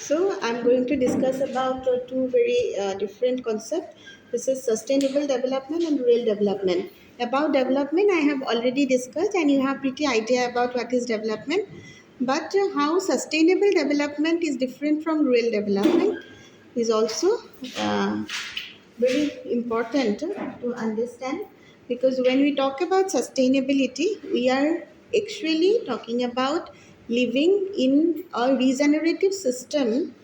So I'm going to discuss about two very different concepts. This is sustainable development and real development. About development, I have already discussed, and you have pretty idea about what is development. But how sustainable development is different from real development is also uh, very important to understand, because when we talk about sustainability, we are actually talking about living in a regenerative system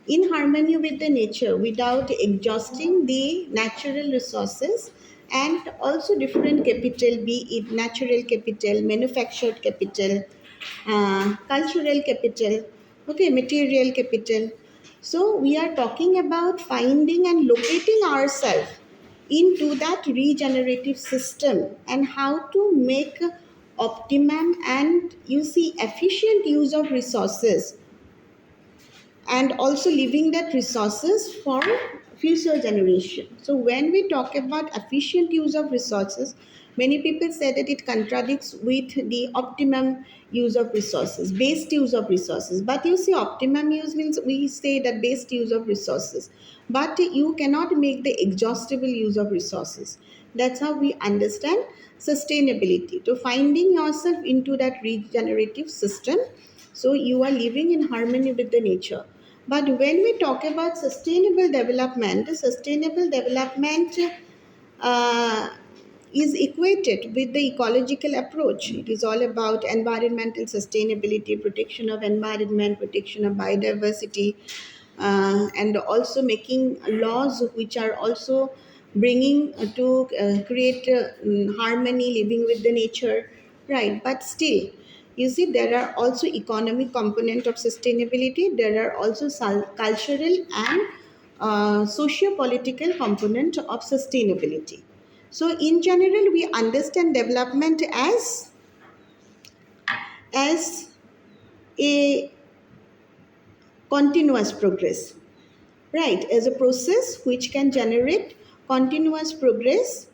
in harmony with the nature without exhausting the natural resources, and also different capital, be it natural capital, manufactured capital, cultural capital, okay, material capital. So we are talking about finding and locating ourselves into that regenerative system, and how to make optimum and you see efficient use of resources, and also leaving that resources for future generation. So when we talk about efficient use of resources, many people say that it contradicts with the optimum use of resources, best use of resources. But you see, optimum use means we say that best use of resources, but you cannot make the exhaustible use of resources. That's how we understand sustainability, to finding yourself into that regenerative system, so you are living in harmony with the nature. But when we talk about sustainable development uh, is equated with the ecological approach. It is all about environmental sustainability, protection of environment, protection of biodiversity, and also making laws which are also bringing to create harmony, living with the nature, right? But still, you see, there are also economic component of sustainability. There are also cultural and socio-political component of sustainability. So in general, we understand development as a continuous progress, right? As a process which can generate continuous progress,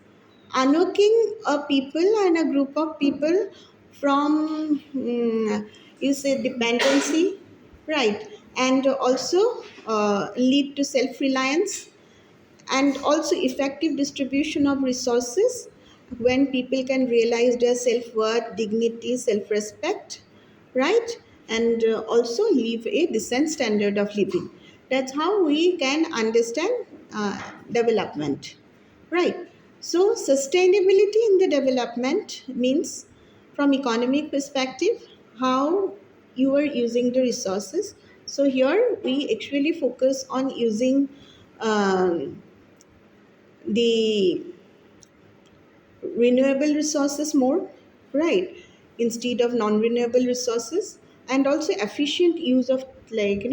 unlocking a people and a group of people from you say dependency, right? And also lead to self-reliance, and also effective distribution of resources, when people can realize their self-worth, dignity, self-respect, right? And also live a decent standard of living. That's how we can understand development, right? So sustainability in the development means, from economic perspective, how you are using the resources. So here we actually focus on using um, the renewable resources more, right, instead of non-renewable resources, and also efficient use of, like,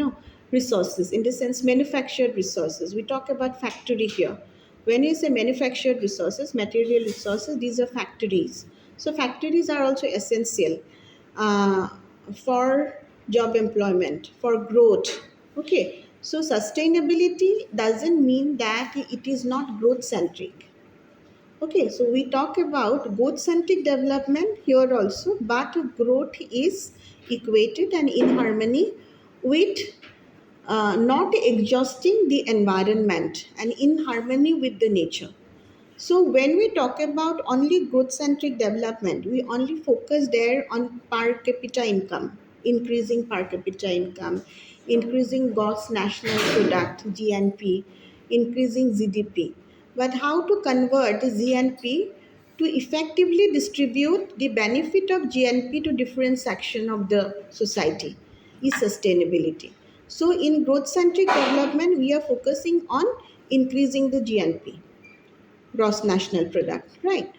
resources, in the sense manufactured resources. We talk about factory here. When you say manufactured resources, material resources, these are factories. So factories are also essential uh, for job employment, for growth, okay. So sustainability doesn't mean that it is not growth centric. Okay, so we talk about growth centric development here also, but growth is equated and in harmony with not exhausting the environment, and in harmony with the nature. So when we talk about only growth centric development, we only focus there on per capita income, increasing per capita income, increasing gross national product (GNP), increasing GDP. But how to convert GNP to effectively distribute the benefit of GNP to different section of the society is sustainability. So in growth centric development, we are focusing on increasing the GNP, gross national product, right?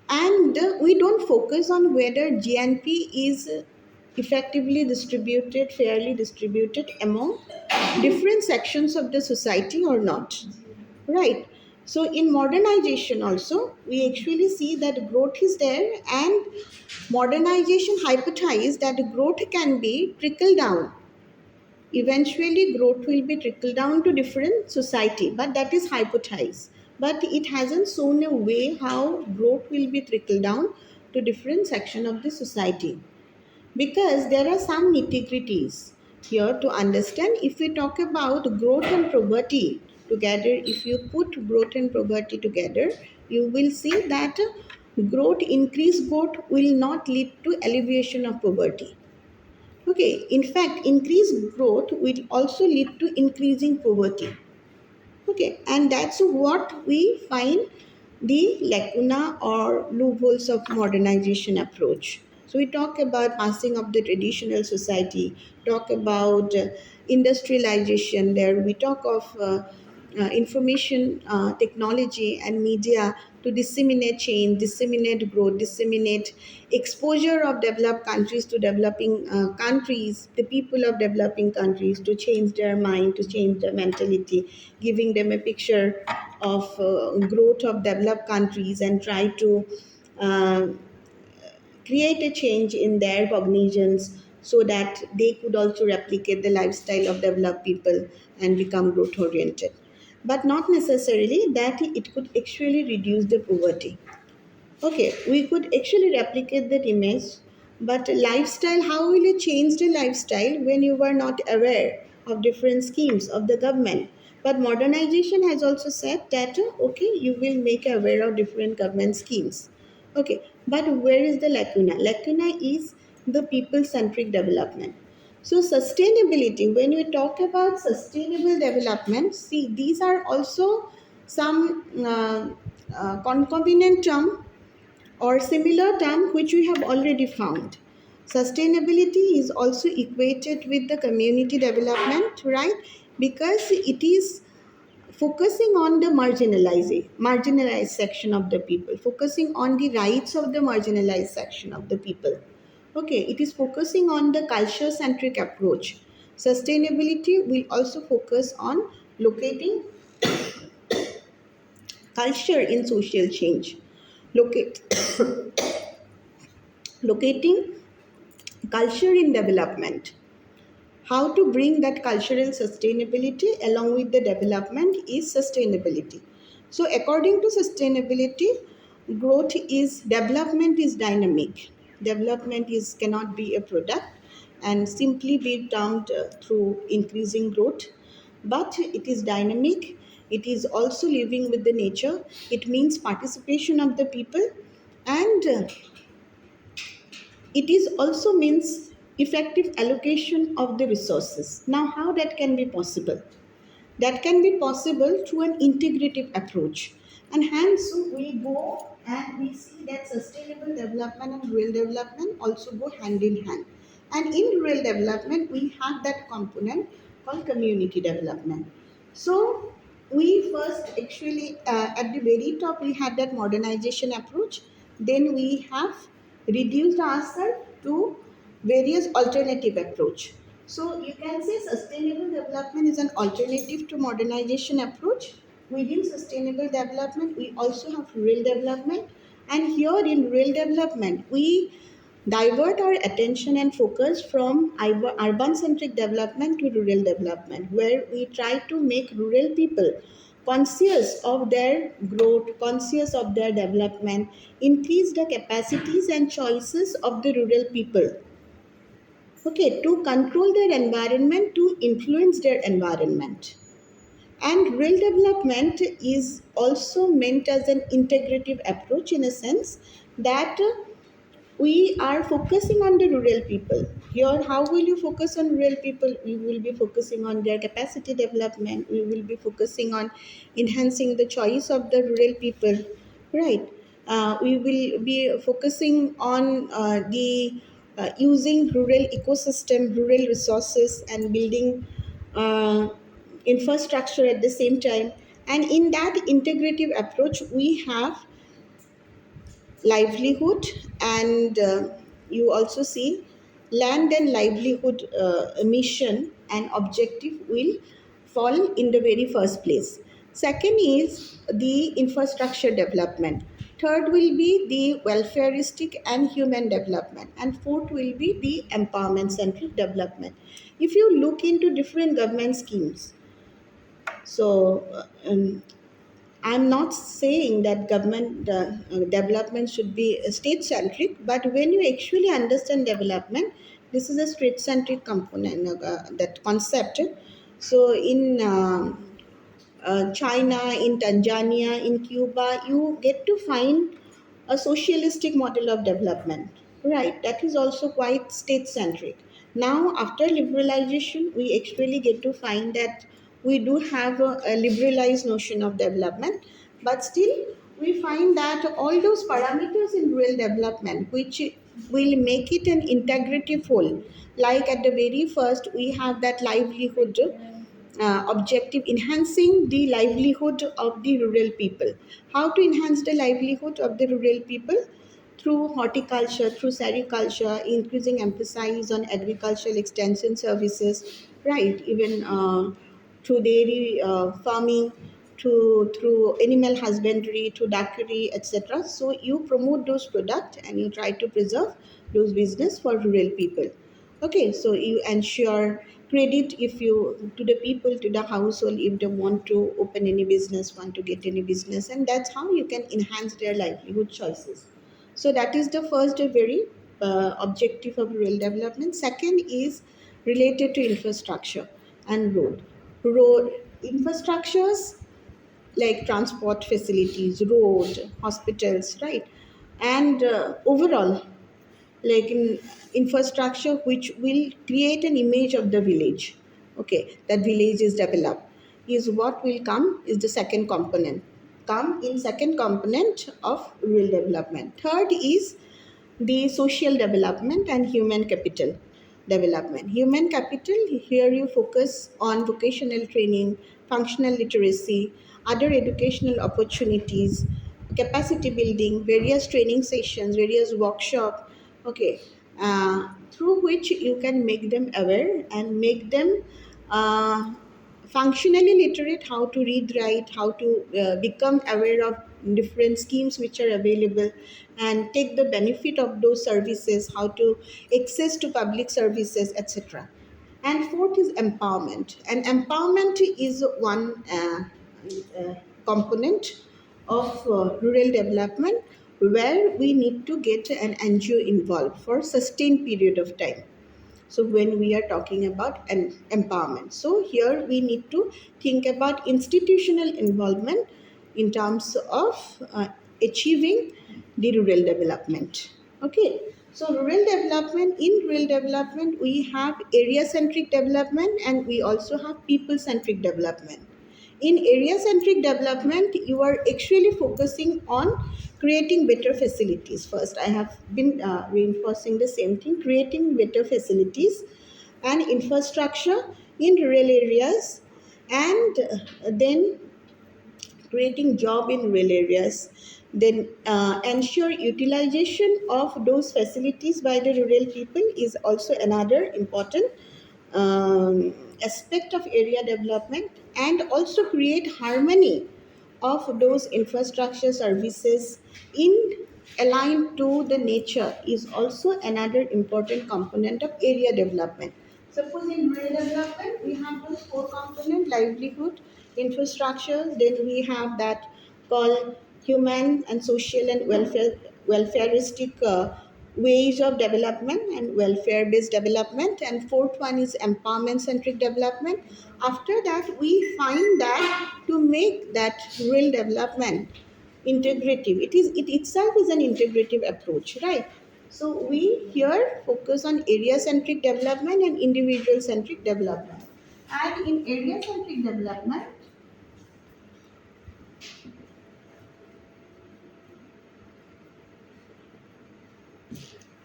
And we don't focus on whether GNP is effectively distributed, fairly distributed among different sections of the society or not, right? So in modernization also, we actually see that growth is there, and modernization hypothesizes that growth can be trickle down. Eventually growth will be trickle down to different society, but that is hypothesized. But it hasn't shown a way how growth will be trickle down to different section of the society, because there are some nitty-gritties. here to understand. If we talk about growth and poverty together, if you put growth and poverty together, you will see that increased growth will not lead to alleviation of poverty. Okay, in fact, increased growth will also lead to increasing poverty. Okay, and that's what we find the lacuna or loopholes of modernization approach. So we talk about passing of the traditional society, talk about industrialization. There we talk of information technology and media to disseminate change, disseminate growth, disseminate exposure of developed countries to developing countries, the people of developing countries to change their mind, to change their mentality, giving them a picture of growth of developed countries and try to uh, create a change in their cognitions so that they could also replicate the lifestyle of developed people and become growth oriented. But not necessarily that it could actually reduce the poverty. Okay, we could actually replicate that image, but lifestyle, how will you change the lifestyle when you are not aware of different schemes of the government? But modernization has also said that, okay, you will make aware of different government schemes. Okay, but where is the lacuna? Lacuna is the people centric development. So, sustainability, when we talk about sustainable development, see, these are also some concomitant term or similar term which we have already found. Sustainability is also equated with the community development, right? Because it is focusing on the marginalized section of the people, focusing on the rights of the marginalized section of the people. Okay, it is focusing on the culture centric approach. Sustainability will also focus on locating culture in social change. Locate, locating culture in development. How to bring that cultural sustainability along with the development is sustainability. So, according to sustainability, growth is development is dynamic. Development is cannot be a product and simply be termed through increasing growth, but it is dynamic. It is also living with the nature. It means participation of the people and it is also means effective allocation of the resources. Now, how that can be possible? That can be possible through an integrative approach. And hence, we go and we see that sustainable development and rural development also go hand in hand. And in rural development, we have that component called community development. So, we first actually, at the very top, we had that modernization approach. Then we have reduced ourselves to various alternative approach. So you can say sustainable development is an alternative to modernization approach. Within sustainable development, we also have rural development. And here in rural development, we divert our attention and focus from urban centric development to rural development, where we try to make rural people conscious of their growth, conscious of their development, increase the capacities and choices of the rural people. Okay, to control their environment, to influence their environment. And rural development is also meant as an integrative approach in a sense that we are focusing on the rural people. Here, how will you focus on rural people? We will be focusing on their capacity development. We will be focusing on enhancing the choice of the rural people, right? We will be focusing on the using rural ecosystem, rural resources, and building uh, infrastructure at the same time. And in that integrative approach, we have livelihood and you also see land and livelihood mission and objective will fall in the very first place. Second is the infrastructure development. Third will be the welfareistic and human development, and fourth will be the empowerment centric development. If you look into different government schemes, so I'm not saying that government development should be state centric, but when you actually understand development, This is a state centric component, that concept. So in China, in Tanzania, in Cuba, you get to find a socialistic model of development, right? That is also quite state centric. Now, after liberalization, we actually get to find that we do have a liberalized notion of development, but still, we find that all those parameters in rural development, which will make it an integrative whole, like at the very first, we have that livelihood objective, enhancing the livelihood of the rural people. How to enhance the livelihood of the rural people? Through horticulture, through sericulture, increasing emphasis on agricultural extension services, right? Even through dairy farming, through animal husbandry, through dairy, etc. So you promote those products and you try to preserve those business for rural people. Okay, so you ensure credit if you to the people, to the household, if they want to open any business, want to get any business, and that's how you can enhance their livelihood choices. So that is the first very objective of rural development. Second is related to infrastructure and road infrastructures, like transport facilities, road, hospitals, right? And overall, like in infrastructure which will create an image of the village, okay, that village is developed, is what will come, is the second component, come in second component of rural development. Third is the social development and human capital development. Human capital, here you focus on vocational training, functional literacy, other educational opportunities, capacity building, various training sessions, various workshop, okay, through which you can make them aware and make them uh, functionally literate, how to read, write, how to become aware of different schemes which are available and take the benefit of those services, how to access to public services, etc. And fourth is empowerment, and empowerment is one component of rural development, where we need to get an NGO involved for sustained period of time. So when we are talking about an empowerment, so here we need to think about institutional involvement in terms of achieving the rural development. Okay, so rural development we have area centric development and we also have people centric development. In area centric development, you are actually focusing on creating better facilities. First, I have been reinforcing the same thing, creating better facilities and infrastructure in rural areas, and then creating job in rural areas, then ensure utilization of those facilities by the rural people is also another important aspect of area development, and also create harmony of those infrastructure services in aligned to the nature is also another important component of area development. Suppose in rural development we have those four components: livelihood, infrastructure, then we have that called human and social and welfareistic ways of development and welfare based development, and fourth one is empowerment centric development. After that we find that to make that rural development integrative, it itself is an integrative approach, right? So we here focus on area centric development and individual centric development. And in area centric development,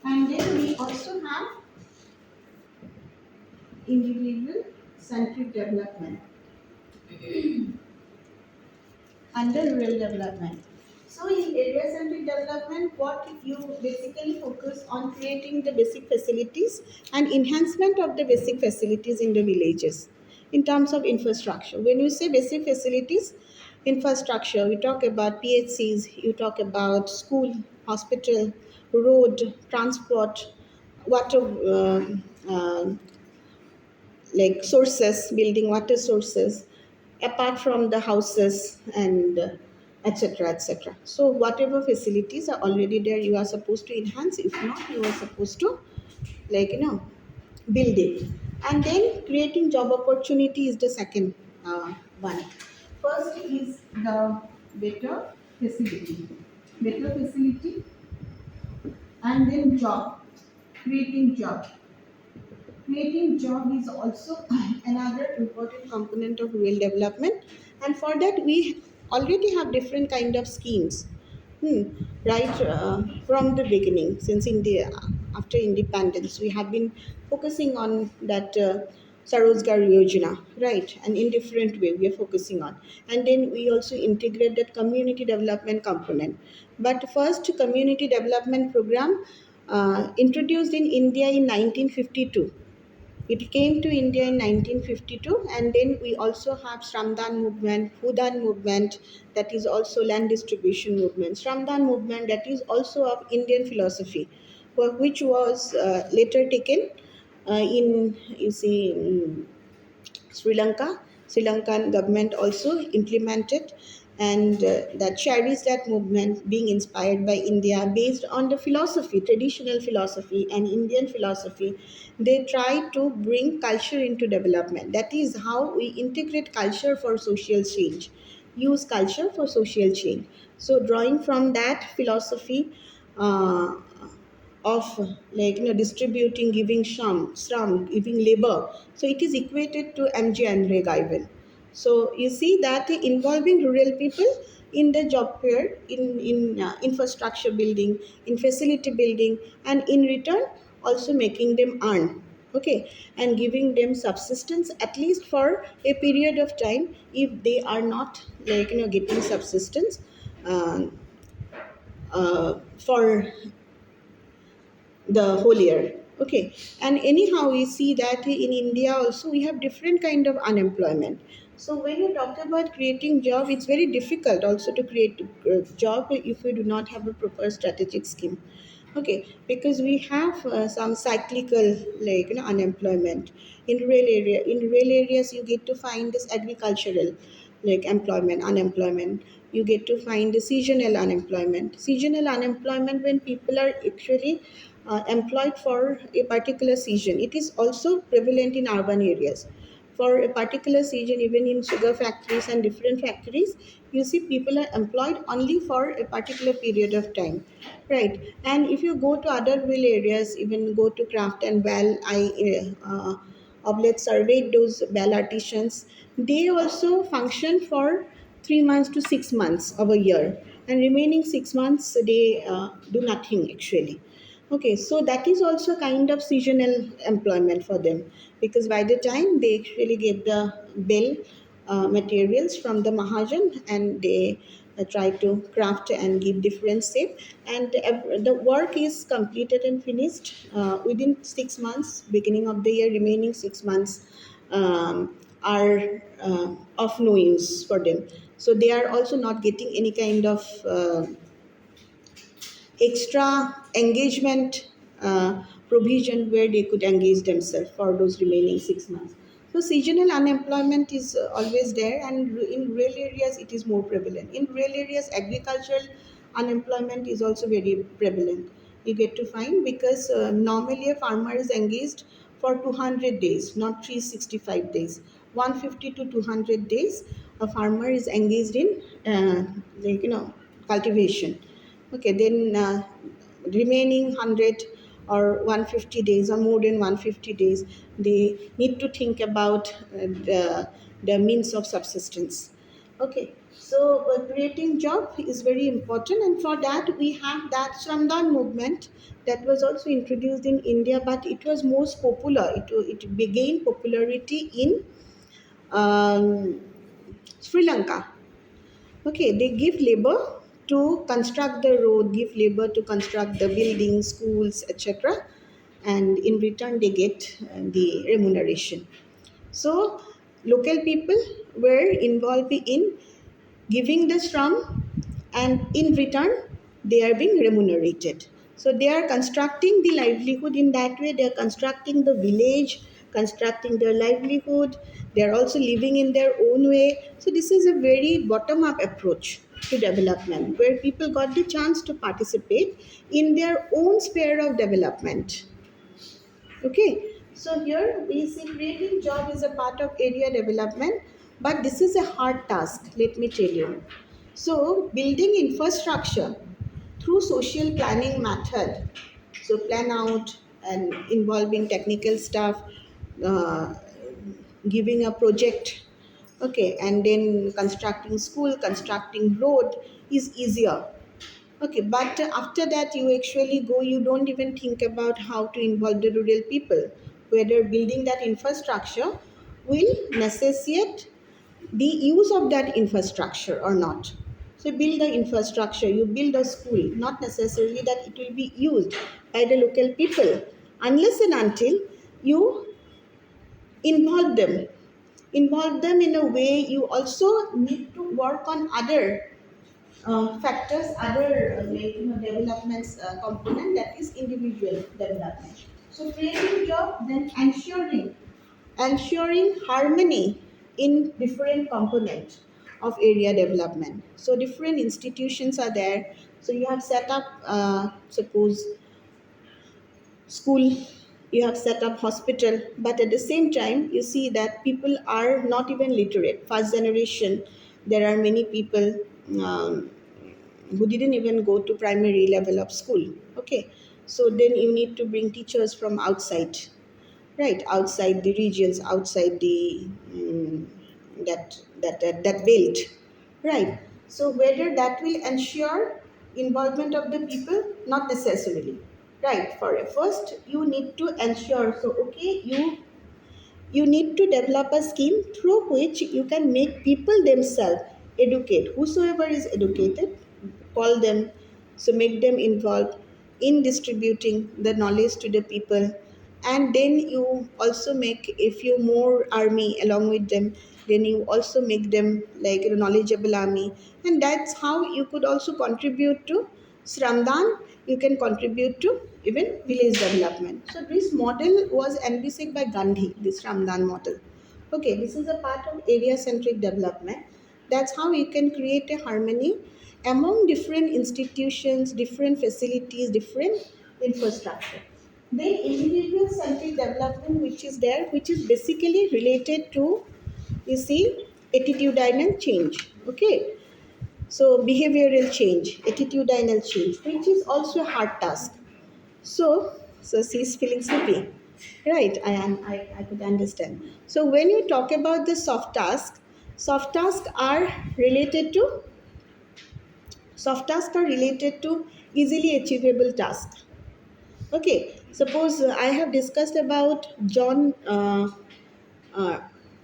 and then we also have individual centric development under rural development. So in area centric development, what you basically focus on creating the basic facilities and enhancement of the basic facilities in the villages in terms of infrastructure. When you say basic facilities, infrastructure, we talk about PHCs, you talk about school, hospital, road, transport, water, like sources, building water sources apart from the houses, and etc etc. So whatever facilities are already there, you are supposed to enhance. If not, you are supposed to, like, building. And then creating job opportunity is the second one. First is the better facility. Better facility, and then job. Creating job. Creating job is also another important component of rural development, and for that we already have different kind of schemes. Right from the beginning, since India after independence, we have been focusing on that Sarojgar Yojana, right? And in different way we are focusing on, and then we also integrate that community development component. But first community development program introduced in India in 1952. It came to India in 1952, and then we also have Shramdan movement, Bhudan movement, that is also land distribution movement. Shramdan movement, that is also of Indian philosophy, which was later taken in, you see, Sri Lanka. Sri Lankan government also implemented, and that cherished that movement, being inspired by India, based on the philosophy, traditional philosophy and Indian philosophy. They try to bring culture into development. That is how we integrate culture for social change. Use culture for social change. So, drawing from that philosophy. Uh, of distributing, giving shram, giving labor. So it is equated to MJ Andre. So you see that involving rural people in the job fair, in infrastructure building, in facility building, and in return also making them earn. Okay, and giving them subsistence at least for a period of time if they are not getting subsistence uh, for the whole year. Okay, and anyhow we see that in India also we have different kind of unemployment. So when you talk about creating job, it's very difficult also to create job if we do not have a proper strategic scheme. Okay, because we have some cyclical unemployment in rural area. In rural areas you get to find this agricultural employment, unemployment. You get to find the seasonal unemployment. Seasonal unemployment, when people are actually employed for a particular season. It is also prevalent in urban areas. For a particular season, even in sugar factories and different factories, you see people are employed only for a particular period of time, right? And if you go to other rural areas, even go to craft and well, Oblet surveyed those bell artisans. They also function for 3 months to 6 months of a year, and remaining 6 months they do nothing actually. Okay, so that is also kind of seasonal employment for them, because by the time they actually get the bill materials from the Mahajan, and they try to craft and give different shape, and the work is completed and finished within 6 months, beginning of the year. Remaining 6 months are of no use for them. So they are also not getting any kind of extra engagement provision where they could engage themselves for those remaining 6 months. So seasonal unemployment is always there, and in rural areas it is more prevalent. In rural areas, agricultural unemployment is also very prevalent. You get to find, because normally a farmer is engaged for 200 days, not 365 days. 150 to 200 days, a farmer is engaged in cultivation. Okay, then remaining 100 or 150 days, or more than 150 days, they need to think about the means of subsistence. Okay, so creating job is very important, and for that we have that Shramdan movement that was also introduced in India, but it was most popular. It began popularity in um, Sri Lanka. Okay, they give labor to construct the road, give labor to construct the buildings, schools, etc. And in return, they get the remuneration. So, local people were involved in giving the shram, and in return they are being remunerated. So they are constructing the livelihood in that way. They are constructing the village, constructing their livelihood. They are also living in their own way. So this is a very bottom up approach to development, where people got the chance to participate in their own sphere of development. Okay, So here we see creating job is a part of area development, but this is a hard task, let me tell you. So building infrastructure through social planning method, so plan out and involving technical staff, uh, giving a project, okay, and then constructing school, constructing road is easier. Okay, but after that, you actually go, you don't even think about how to involve the rural people, whether building that infrastructure will necessitate the use of that infrastructure or not. So, build the infrastructure, you build a school, not necessarily that it will be used by the local people, unless and until you involve them. Involve them in a way you also need to work on other factors, other developments component, that is individual development. So creating job, then ensuring harmony in different components of area development. So different institutions are there. So you have set up, suppose school, you have set up hospital, but at the same time you see that people are not even literate. First generation, there are many people um, who didn't even go to primary level of school. Okay, so then you need to bring teachers from outside, right, outside the regions, outside the that belt, right. So whether that will ensure involvement of the people, not necessarily, right. For first you need to ensure, so okay, you need to develop a scheme through which you can make people themselves educate. Whosoever is educated, call them, so make them involved in distributing the knowledge to the people. And then you also make a few more army along with them. Then you also make them like a knowledgeable army. And that's how you could also contribute to Sramdan, you can contribute to even village development. So this model was envisaged by Gandhi, this Ramdan model. Okay, this is a part of area-centric development. That's how you can create a harmony among different institutions, different facilities, different infrastructure. Then individual-centric development, which is there, which is basically related to, you see, attitudinal change. Okay, so behavioral change, attitudinal change, which is also a hard task. So she's feeling sleepy. Right, I could understand. So when you talk about the soft tasks are related to easily achievable tasks. Okay, suppose I have discussed about John uh,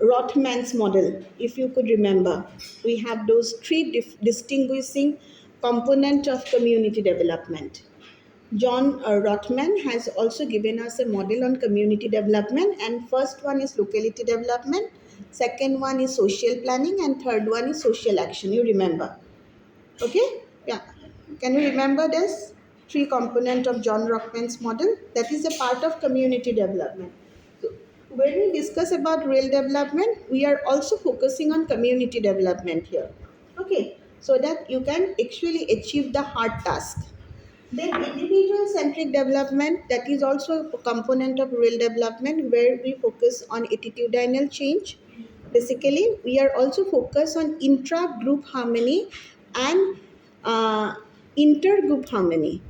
Rothman's model. If you could remember, we have those three distinguishing component of community development. John Rothman has also given us a model on community development, and first one is locality development, second one is social planning, and third one is social action. You remember? Okay? Yeah. Can you remember this? Three component of John Rothman's model. That is a part of community development. So when we discuss about real development, we are also focusing on community development here. Okay, so that you can actually achieve the hard task. Then individual centric development, that is also a component of real development where we focus on attitudinal change. Basically, we are also focused on intra-group harmony and inter-group harmony.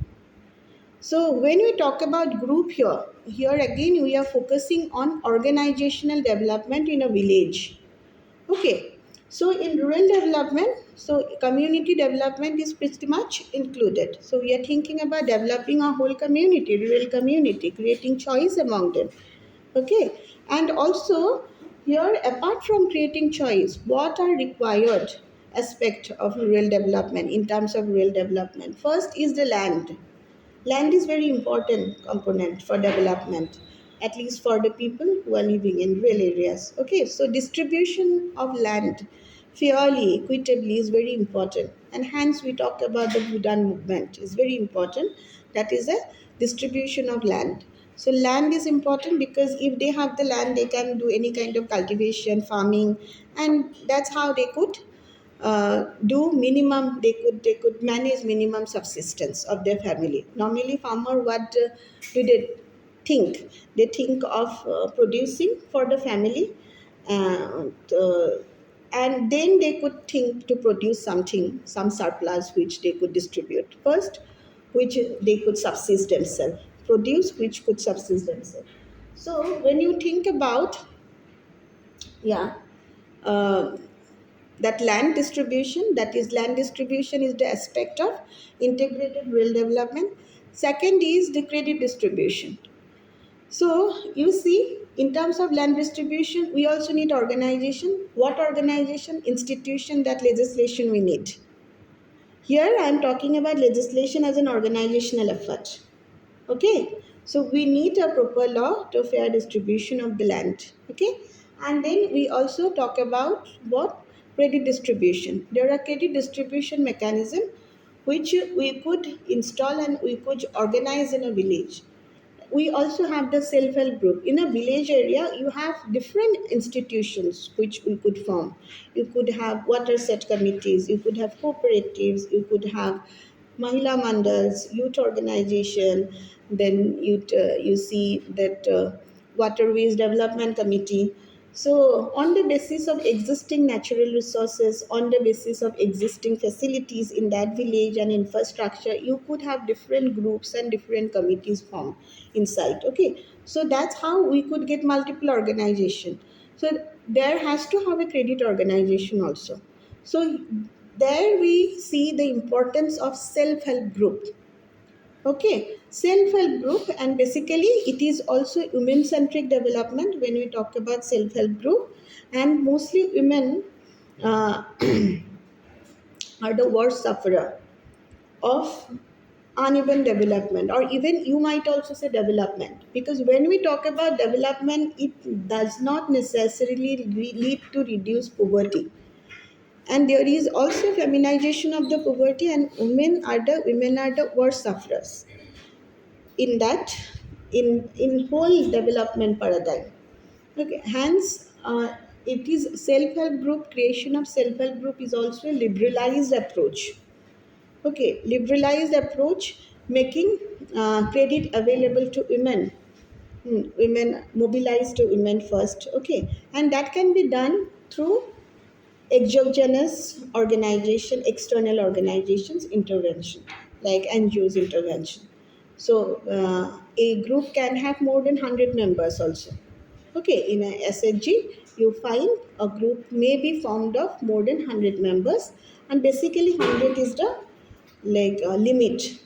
So when we talk about group here again we are focusing on organizational development in a village. Okay, so in rural development, so community development is pretty much included. So we are thinking about developing a whole community, rural community, creating choice among them. Okay, and also here, apart from creating choice, what are required aspect of rural development in terms of rural development? First is the land. Land is very important component for development, at least for the people who are living in rural areas. Okay, so distribution of land fairly, equitably is very important. And hence we talk about the Bhutan movement is very important. That is a distribution of land. So land is important because if they have the land, they can do any kind of cultivation, farming, and that's how they could do minimum, they could manage minimum subsistence of their family. Normally farmer, what do they think. They think of producing for the family, and, and then they could think to produce something, some surplus which they could distribute first, which they could subsist themselves, produce which could subsist themselves. So when you think about, yeah, uh, that land distribution, that is land distribution is the aspect of integrated rural development. Second is the credit distribution. So you see, in terms of land distribution, we also need organization. What organization? Institution, that legislation we need. Here I am talking about legislation as an organizational effort. Okay, so we need a proper law to fair distribution of the land. Okay, and then we also talk about what? Credit distribution. There are credit distribution mechanism which we could install and we could organize in a village. We also have the self-help group. In a village area, you have different institutions which we could form. You could have water set committees, you could have cooperatives, you could have mahila mandals, youth organization. Then you see that waterways development committee. So, on the basis of existing natural resources, on the basis of existing facilities in that village and infrastructure, you could have different groups and different committees formed inside. Okay, so that's how we could get multiple organization. So, there has to have a credit organization also. So, there we see the importance of self help group. Okay, self-help group, and basically it is also women-centric development when we talk about self-help group, and mostly women uh, are the worst sufferer of uneven development, or even you might also say development, because when we talk about development, it does not necessarily lead to reduced poverty, and there is also feminization of the poverty, and women are the worst sufferers in that, in whole development paradigm. Okay, hence it is self-help group, creation of self-help group is also a liberalized approach. Okay, liberalized approach, making credit available to women. Women, mobilized to women first. Okay, and that can be done through exogenous organization, external organizations intervention, like NGOs intervention. So a group can have more than 100 members also. Okay, in a SHG, you find a group may be formed of more than 100 members, and basically 100 is the limit,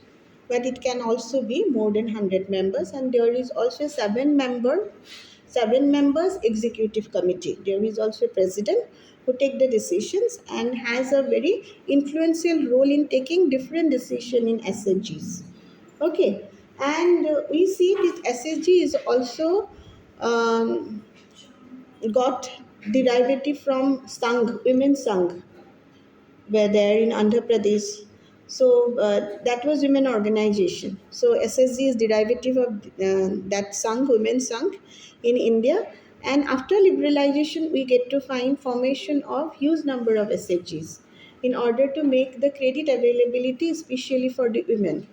but it can also be more than 100 members, and there is also a 7 members executive committee. There is also a president who take the decisions and has a very influential role in taking different decision in SHGs. Okay, and we see this SHG is also um, got derivative from Sangh, women's Sangh, were there in Andhra Pradesh. So that was women organization. So SSG is derivative of that Sangh, women Sangh in India. And after liberalization, we get to find formation of huge number of SHGs in order to make the credit availability, especially for the women.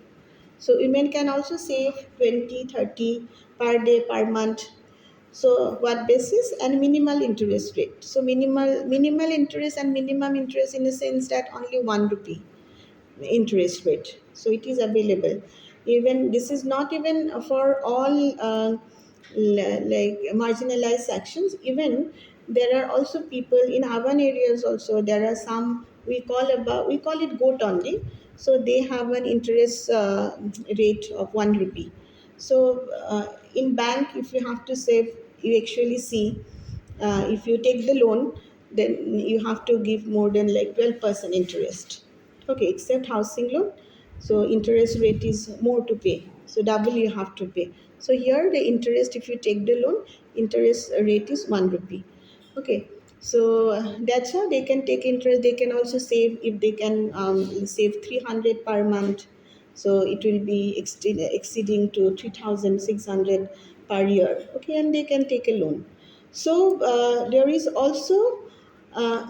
So women can also save 20, 30 per day, per month. So what basis? And minimal interest rate. So minimal interest and minimum interest, in the sense that only 1 rupee interest rate. So it is available. Even this is not even for all like marginalized sections. Even there are also people in urban areas also. There are some, we call it goat only. So they have an interest rate of 1 rupee. So in bank, if you have to save, you actually see if you take the loan, then you have to give more than like 12% interest. Okay, except housing loan. So interest rate is more to pay. So double you have to pay. So here the interest, if you take the loan, interest rate is 1 rupee. Okay, so that's how they can take interest. They can also save, if they can save 300 per month. So it will be exceeding to 3,600 per year. Okay, and they can take a loan. So there is also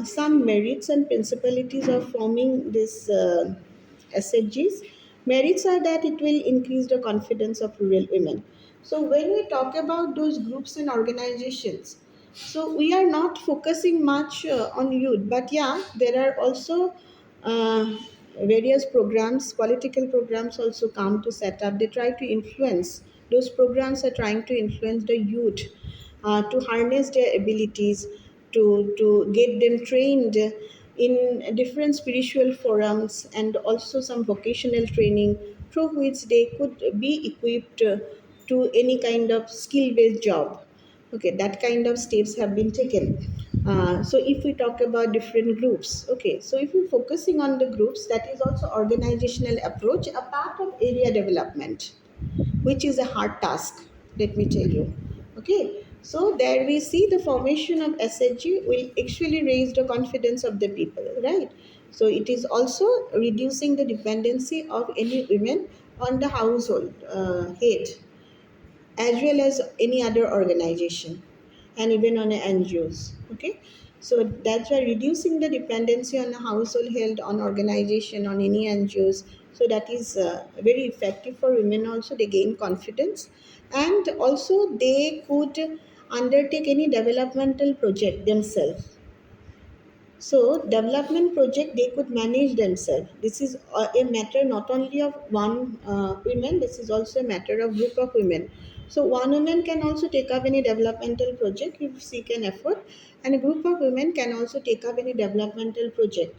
some merits and principalities of forming this SHGs. Merits are that it will increase the confidence of rural women. So when we talk about those groups and organizations, so we are not focusing much on youth, but yeah, there are also uh, various programs, political programs also come to set up. They try to influence. Those programs are trying to influence the youth to harness their abilities, to get them trained in different spiritual forums and also some vocational training through which they could be equipped to any kind of skill based job. Okay, that kind of steps have been taken. So if we talk about different groups, okay, so if we're focusing on the groups, that is also organizational approach, a part of area development, which is a hard task, let me tell you. Okay, so there we see the formation of SHG will actually raise the confidence of the people, right? So it is also reducing the dependency of any women on the household head, as well as any other organization and even on NGOs. Okay, so that's why reducing the dependency on the household held on organization on any NGOs. So that is very effective for women. Also, they gain confidence, and also they could undertake any developmental project themselves. So development project they could manage themselves. This is a matter not only of one women. This is also a matter of group of women. So one woman can also take up any developmental project if she can afford, and a group of women can also take up any developmental project.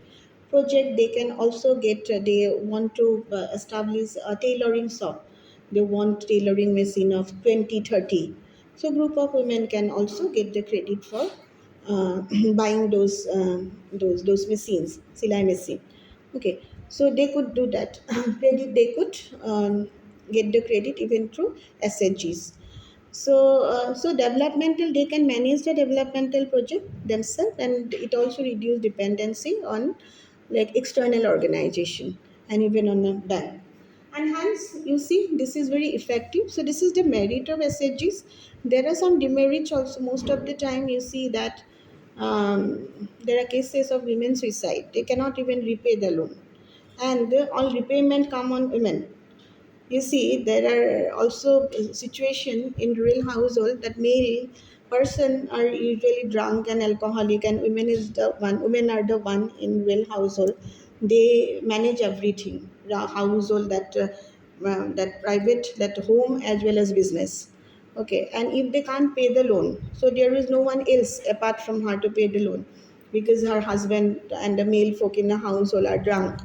They can also get. They want to establish a tailoring shop. They want tailoring machine of 20, 30. So group of women can also get the credit for uh, buying those machines, silai machine. Okay, so they could do that. Credit they could get the credit even through SHGs. So developmental they can manage the developmental project themselves, and it also reduce dependency on like external organization and even on a bank. And hence, you see, this is very effective. So this is the merit of SHGs. There are some demerits also. Most of the time, you see that there are cases of women suicide. They cannot even repay the loan, and all repayment come on women. You see, there are also situation in rural household that male person are usually drunk and alcoholic, and women are the one in rural household. They manage everything, the household, that private, that home as well as business. Okay, and if they can't pay the loan, so there is no one else apart from her to pay the loan, because her husband and the male folk in the household are drunk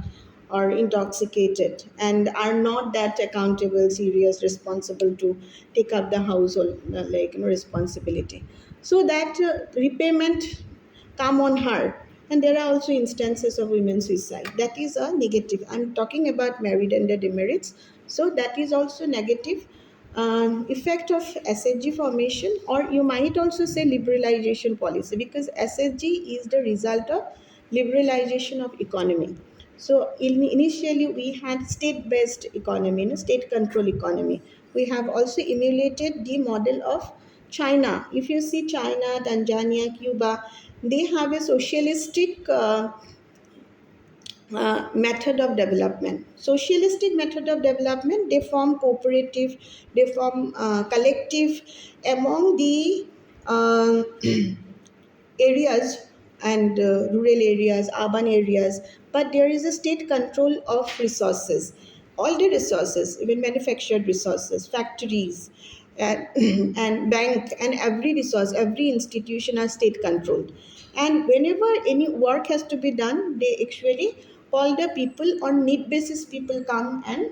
or intoxicated and are not that accountable, serious, responsible to take up the household responsibility. So that repayment come on her. And there are also instances of women suicide. That is a negative. I'm talking about merit and the demerits. So that is also negative effect of SHG formation, or you might also say liberalization policy, because SHG is the result of liberalization of economy. So initially we had state-based economy, state-control economy. We have also emulated the model of China. If you see China, Tanzania, Cuba, they have a socialistic method of development. Socialistic method of development, they form cooperative, they form collective among the um areas and rural areas, urban areas, but there is a state control of resources, all the resources, even manufactured resources, factories, and, and bank, and every resource, every institution are state controlled. And whenever any work has to be done, they actually call the people on need basis. People come and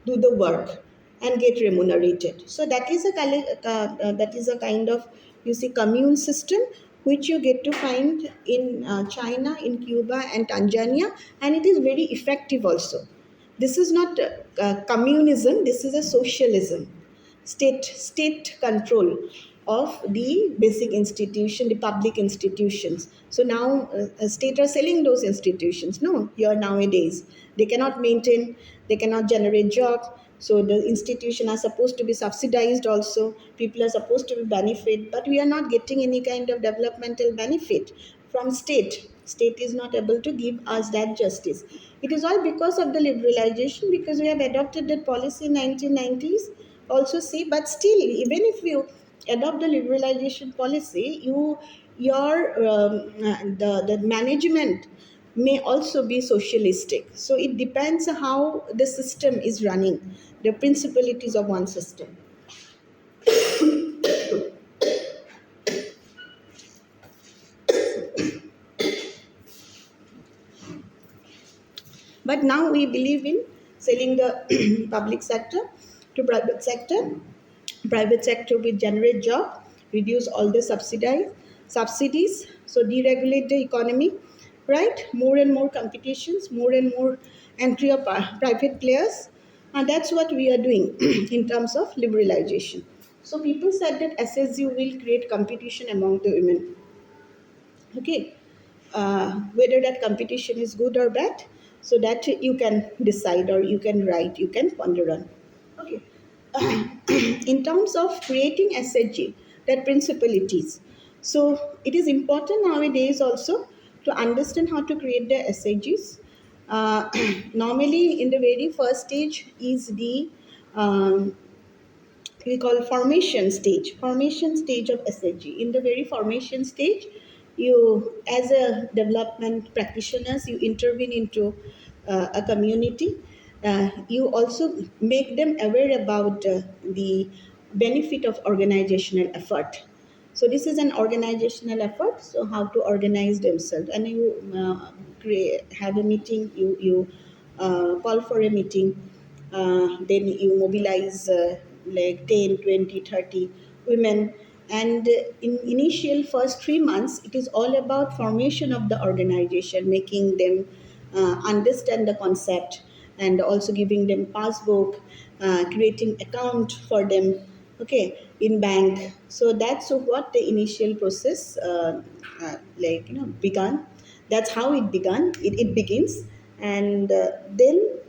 do the work and get remunerated. So that is a kind of, you see, commune system which you get to find in China, in Cuba, and Tanzania, and it is very effective also. This is not communism. This is a socialism, state control of the basic institution, the public institutions. So now state are selling those institutions. No, here nowadays they cannot maintain, they cannot generate job. So the institution are supposed to be subsidized also. People are supposed to be benefit, but we are not getting any kind of developmental benefit from state. State is not able to give us that justice. It is all because of the liberalization, because we have adopted that policy in 1990s. also see. But still, even if you adopt the liberalization policy, your the management may also be socialistic. So it depends how the system is running, the principalities of one system. But now we believe in selling the public sector to private sector. Private sector will generate job, reduce all the subsidies, so deregulate the economy, right? More and more competitions, more and more entry of private players, and that's what we are doing in terms of liberalization. So people said that SSU will create competition among the women. Okay, whether that competition is good or bad, so that you can decide, or you can write, you can ponder on. Okay. In terms of creating SHG, that principalities, so it is important nowadays also to understand how to create the SHGs. Normally in the very first stage is the um, we call formation stage of SHG. In the very formation stage, you, as a development practitioners, you intervene into a community. You also make them aware about the benefit of organizational effort. So this is an organizational effort. So how to organize themselves, and you have a meeting. You call for a meeting, then you mobilize like 10, 20, 30 women. And in initial first 3 months, it is all about formation of the organization, making them understand the concept, and also giving them passbook, creating account for them, okay, in bank. So that's what the initial process began. That's how it began. It begins. And then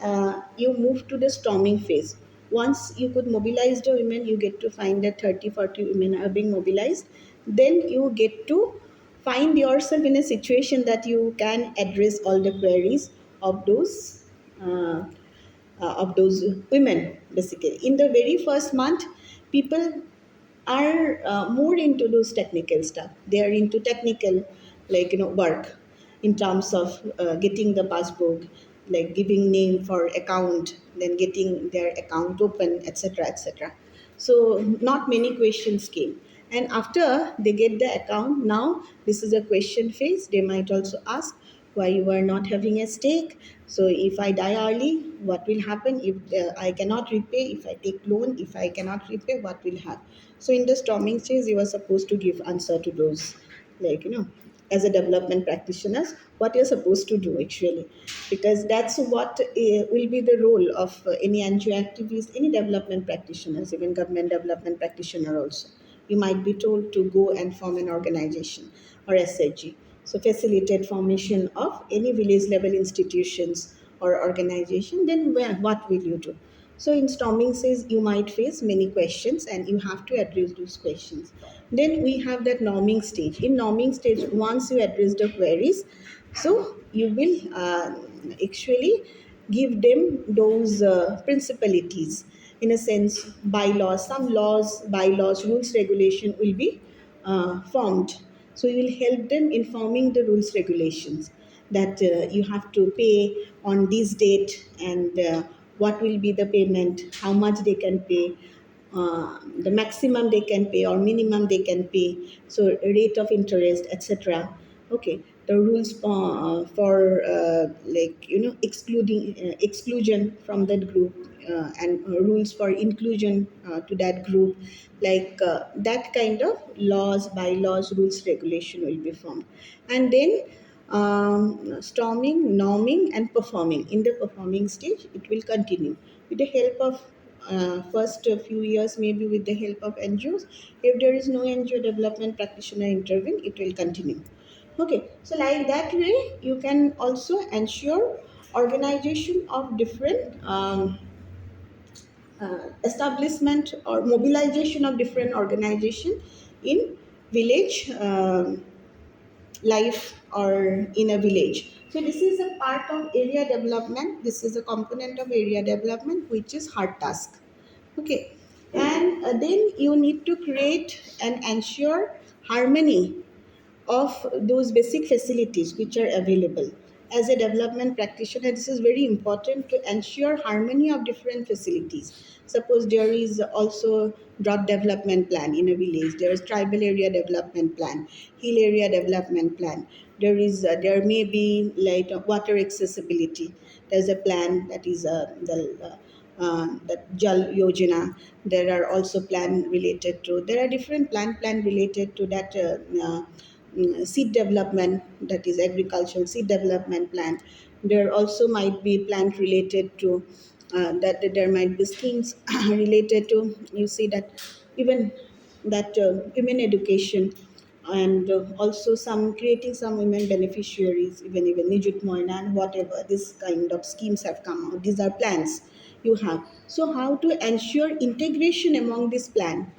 you move to the storming phase. Once you could mobilize the women, you get to find that 30, 40 women are being mobilized. Then you get to find yourself in a situation that you can address all the queries of uh, those women. Basically, in the very first month, people are more into those technical stuff. They are into technical, work, in terms of getting the passbook, like giving name for account, then getting their account open, etc., etc. So not many questions came. And after they get the account, now this is a question phase. They might also ask why you are not having a stake. So if I die early, what will happen? If I cannot repay, if I take loan, if I cannot repay, what will happen? So in the storming stage, you are supposed to give answer to those, as a development practitioners, what you're supposed to do actually, because that's what will be the role of any NGO activists, any development practitioners, even government development practitioner also. You might be told to go and form an organization or SHG. So facilitate formation of any village level institutions or organization. Then what will you do? So in storming says you might face many questions and you have to address those questions. Then we have that norming stage. In norming stage, once you address the queries, so you will actually give them those principalities, in a sense, bylaws. Some laws, bylaws, rules, regulation will be formed. So you will help them in forming the rules, regulations, that you have to pay on this date, and what will be the payment, how much they can pay, the maximum they can pay or minimum they can pay, so rate of interest, etc. Okay, the rules for exclusion from that group, and rules for inclusion to that group, that kind of laws, bylaws, rules, regulation will be formed. And then storming, norming, and performing. In the performing stage, it will continue with the help of first few years, maybe with the help of NGOs. If there is no NGO development practitioner intervene, it will continue. Okay, so like that way, you can also ensure organization of different establishment or mobilization of different organization in village life or in a village. So this is a part of area development. This is a component of area development which is hard task. Okay. And then you need to create and ensure harmony of those basic facilities which are available. As a development practitioner, this is very important to ensure harmony of different facilities. Suppose there is also drought development plan in a village, there is tribal area development plan, hill area development plan, there may be like water accessibility. There's a plan that is that Jal Yojana. There are also there are different plan related to that seed development, that is agricultural seed development plan. There also might be plans related to that there might be schemes related to, you see that even that women education, and also some creating some women beneficiaries, even Nijut Moina and whatever, this kind of schemes have come out. These are plans you have. So how to ensure integration among this plan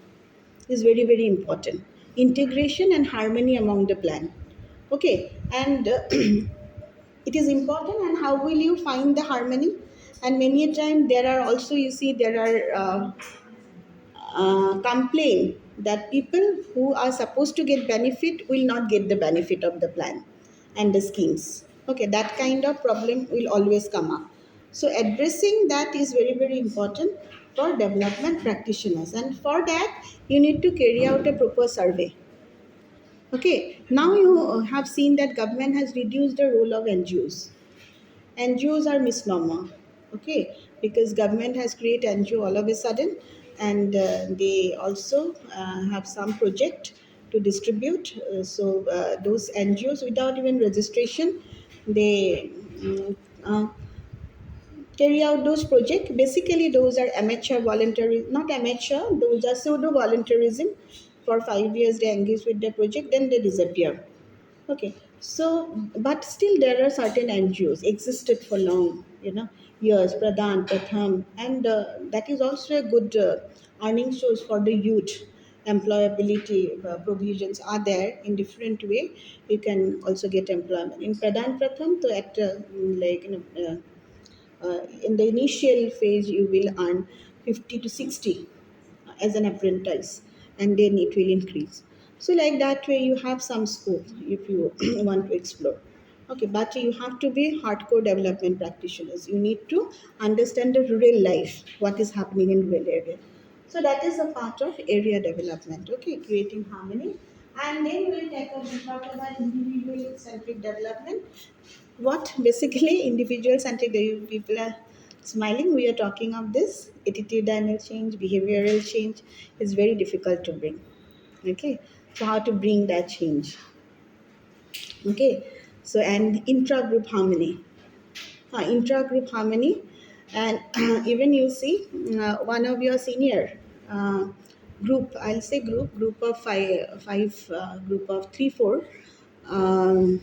is very very important. Integration and harmony among the plan. Okay, and it is important. And how will you find the harmony? And many a time there are also, you see, there are complain that people who are supposed to get benefit will not get the benefit of the plan and the schemes. Okay, that kind of problem will always come up. So addressing that is very very important for development practitioners, and for that you need to carry out a proper survey. Okay, now you have seen that government has reduced the role of NGOs. NGOs are misnomer, okay, because government has created NGO all of a sudden, and they also have some project to distribute. Those NGOs without even registration, they uh, carry out those projects. Basically, those are amateur voluntary, not amateur, those are pseudo voluntarism. For 5 years, they engage with the project, then they disappear. Okay, so but still there are certain NGOs existed for long, years, Pradhan, Pratham, and that is also a good earning source for the youth. Employability provisions are there in different way. You can also get employment in Pradhan Pratham. So at in the initial phase, you will earn 50 to 60 as an apprentice, and then it will increase. So like that way you have some scope if you want to explore. Okay, but you have to be hardcore development practitioners. You need to understand the rural life, what is happening in rural area. So that is a part of area development. Okay, creating harmony. And then we'll talk about individual centric development. What basically individual centric, people are smiling, we are talking of this attitudinal change, behavioral change is very difficult to bring. Okay, so how to bring that change? Okay, so and intra-group harmony. Intra-group harmony. And even you see one of your senior uh, group, I'll say group of five group of 3 4 um,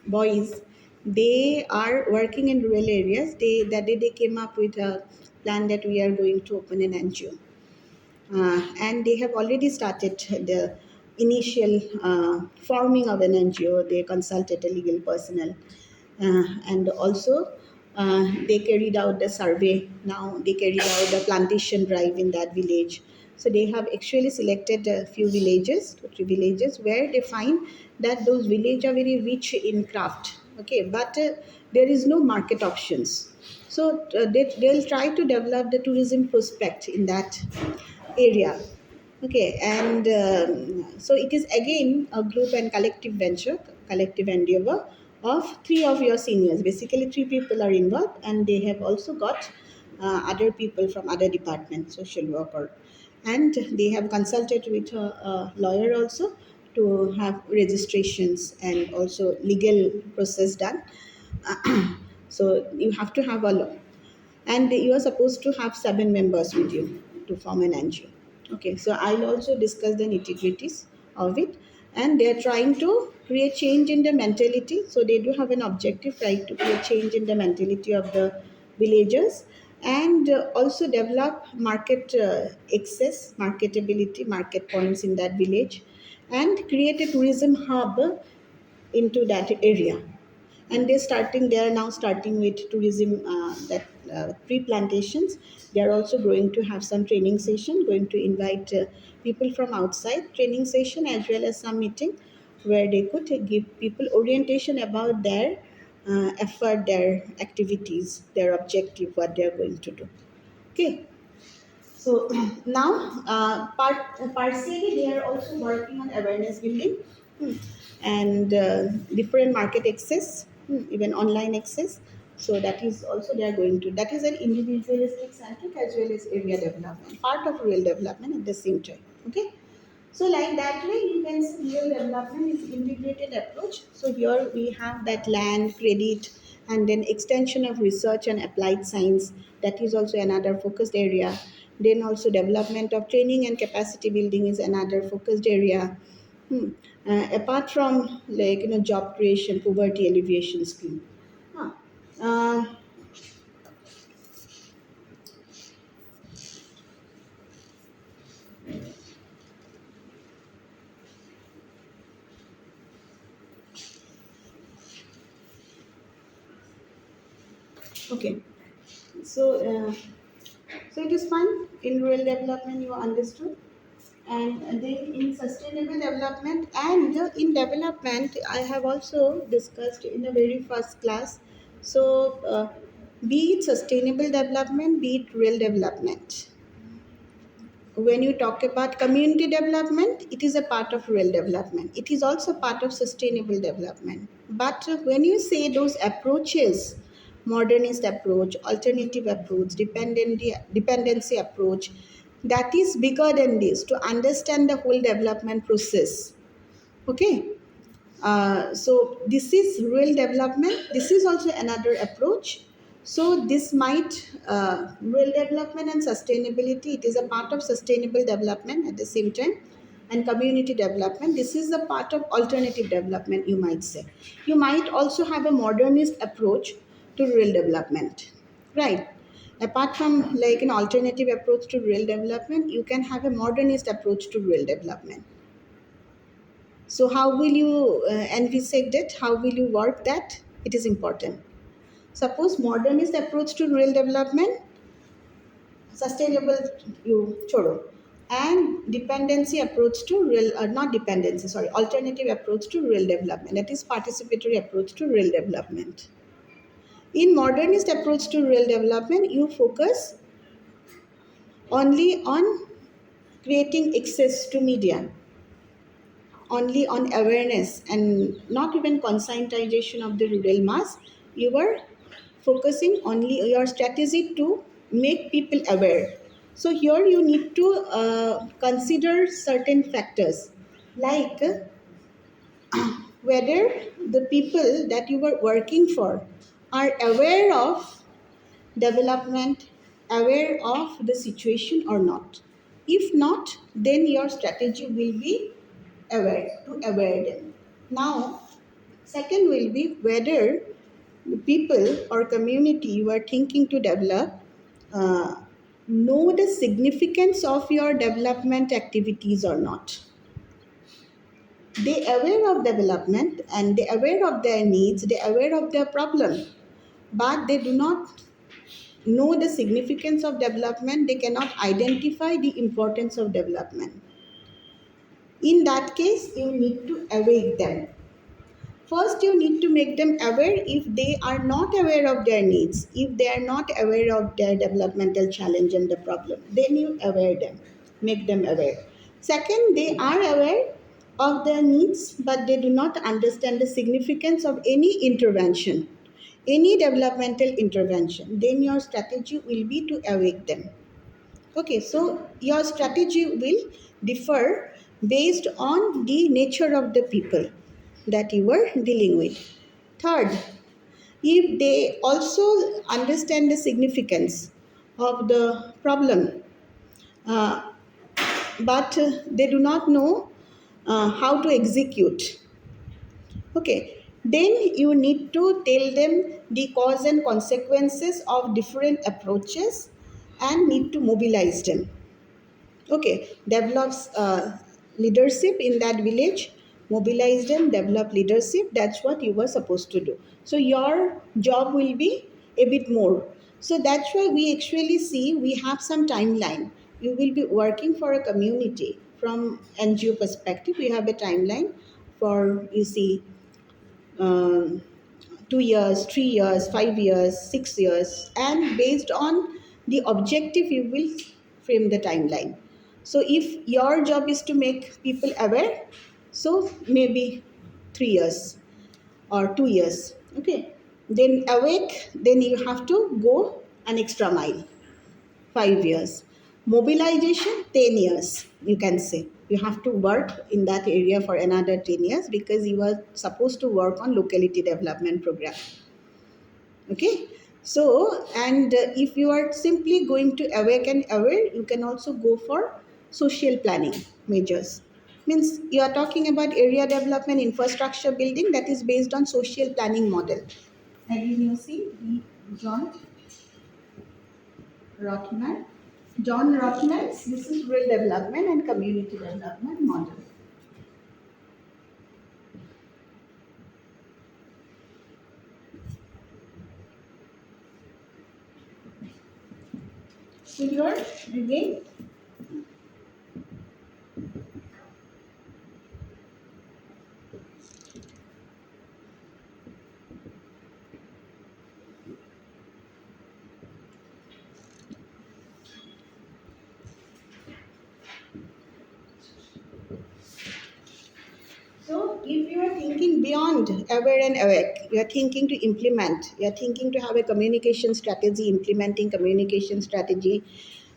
boys, they are working in rural areas. They came up with a plan that we are going to open an NGO, and they have already started the initial forming of an NGO. They consulted a legal personnel, and also they carried out the survey. Now they carried out the plantation drive in that village. So they have actually selected a few villages, 2 3 villages, where they find that those villages are very rich in craft. Okay, but there is no market options. So they'll try to develop the tourism prospect in that area. Okay, and so it is again a group and collective venture, collective endeavor of 3 of your seniors. Basically, 3 people are involved, and they have also got other people from other departments, social worker, and they have consulted with a lawyer also to have registrations and also legal process done. So you have to have a law, and you are supposed to have 7 members with you to form an NGO. Okay, so I'll also discuss the nitty-gritties of it. And they are trying to create change in the mentality. So they do have an objective, right, to create change in the mentality of the villagers, and also develop market access, marketability, market points in that village, and create a tourism hub into that area. And they are now starting with tourism, that tree plantations. They are also going to have some training session, going to invite people from outside training session as well as some meeting where they could give people orientation about their effort, their activities, their objective, what they are going to do. Okay. So now, partially, they are also working on awareness building, hmm, and different market access, even online access. So that is also they are going to. That is an individualistic centric as well as area development, part of real development at the same time. Okay. So like that way, you can see real development is integrated approach. So here we have that land, credit, and then extension of research and applied science. That is also another focused area. Then also development of training and capacity building is another focused area. Hmm. Apart from job creation, poverty alleviation scheme. Huh. Uh, okay. So. So it is fine in rural development you understood, and then in sustainable development and in development I have also discussed in the very first class. So be it sustainable development, be it rural development, when you talk about community development, it is a part of rural development. It is also part of sustainable development. But when you say those approaches, modernist approach, alternative approach, dependency approach, that is bigger than this to understand the whole development process. Okay, so this is rural development. This is also another approach. So this might rural development and sustainability. It is a part of sustainable development at the same time, and community development. This is a part of alternative development. You might say. You might also have a modernist approach to rural development, right? Apart from like an alternative approach to rural development, you can have a modernist approach to rural development. So how will you envisage it? How will you work that? It is important. Suppose modernist approach to rural development, sustainable you choro, and dependency approach to rural, not dependency, sorry, alternative approach to rural development. That is participatory approach to rural development. In modernist approach to rural development, you focus only on creating access to media, only on awareness and not even conscientization of the rural mass. You are focusing only your strategy to make people aware. So here you need to consider certain factors like whether the people that you are working for are aware of development, aware of the situation or not. If not, then your strategy will be aware to aware them. Now, second will be whether the people or community you are thinking to develop uh, know the significance of your development activities or not. They aware of development and they aware of their needs, they aware of their problem, but they do not know the significance of development, they cannot identify the importance of development. In that case, you need to awake them. First, you need to make them aware if they are not aware of their needs, if they are not aware of their developmental challenge and the problem, then you aware them, make them aware. Second, they are aware of their needs, but they do not understand the significance of any intervention, any developmental intervention. Then your strategy will be to awake them. Okay, so your strategy will differ based on the nature of the people that you are dealing with. Third, if they also understand the significance of the problem, uh, but they do not know how to execute, okay, then you need to tell them the cause and consequences of different approaches and need to mobilize them. Okay, develops leadership in that village, mobilize them, develop leadership. That's what you were supposed to do. So your job will be a bit more. So that's why we actually see we have some timeline. You will be working for a community from NGO perspective. We have a timeline for, you see, um, 2 years, 3 years, 5 years, 6 years, and based on the objective, you will frame the timeline. So, if your job is to make people aware, so maybe 3 years or 2 years, okay. Then awake, then you have to go an extra mile, 5 years. Mobilization, 10 years, you can say. You have to work in that area for another 10 years because you are supposed to work on locality development program. Okay. So, and if you are simply going to awaken aware, you can also go for social planning measures. Means you are talking about area development, infrastructure building that is based on social planning model. Again, you see, John Rotman. John Rotman's, this is rural development and community development model. So here again, so if you are thinking beyond aware and awake, you are thinking to implement, you are thinking to have a communication strategy, implementing communication strategy,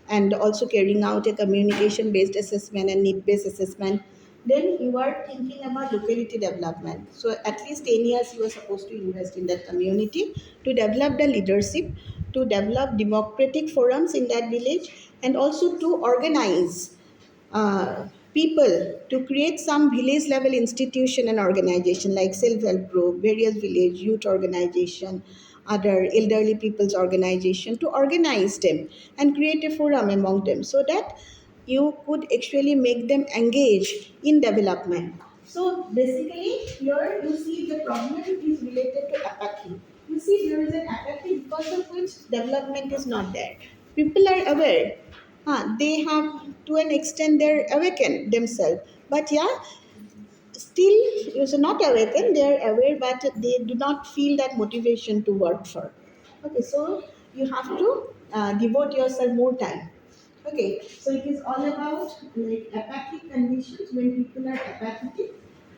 and also carrying out a communication based assessment and need based assessment, then you are thinking about locality development. So at least 10 years you are supposed to invest in that community to develop the leadership, to develop democratic forums in that village, and also to organize people, to create some village level institution and organization like self-help group, various village youth organization, other elderly people's organization, to organize them and create a forum among them so that you could actually make them engage in development. So basically here you see the problem is related to apathy. You see there is an apathy because of which development is not there. People are aware, they have to an extent they're awakened themselves, but yeah, still is not awakened, they are aware but they do not feel that motivation to work for. Okay, so you have to devote yourself more time. Okay, so it is all about like apathic conditions. When people are apathetic,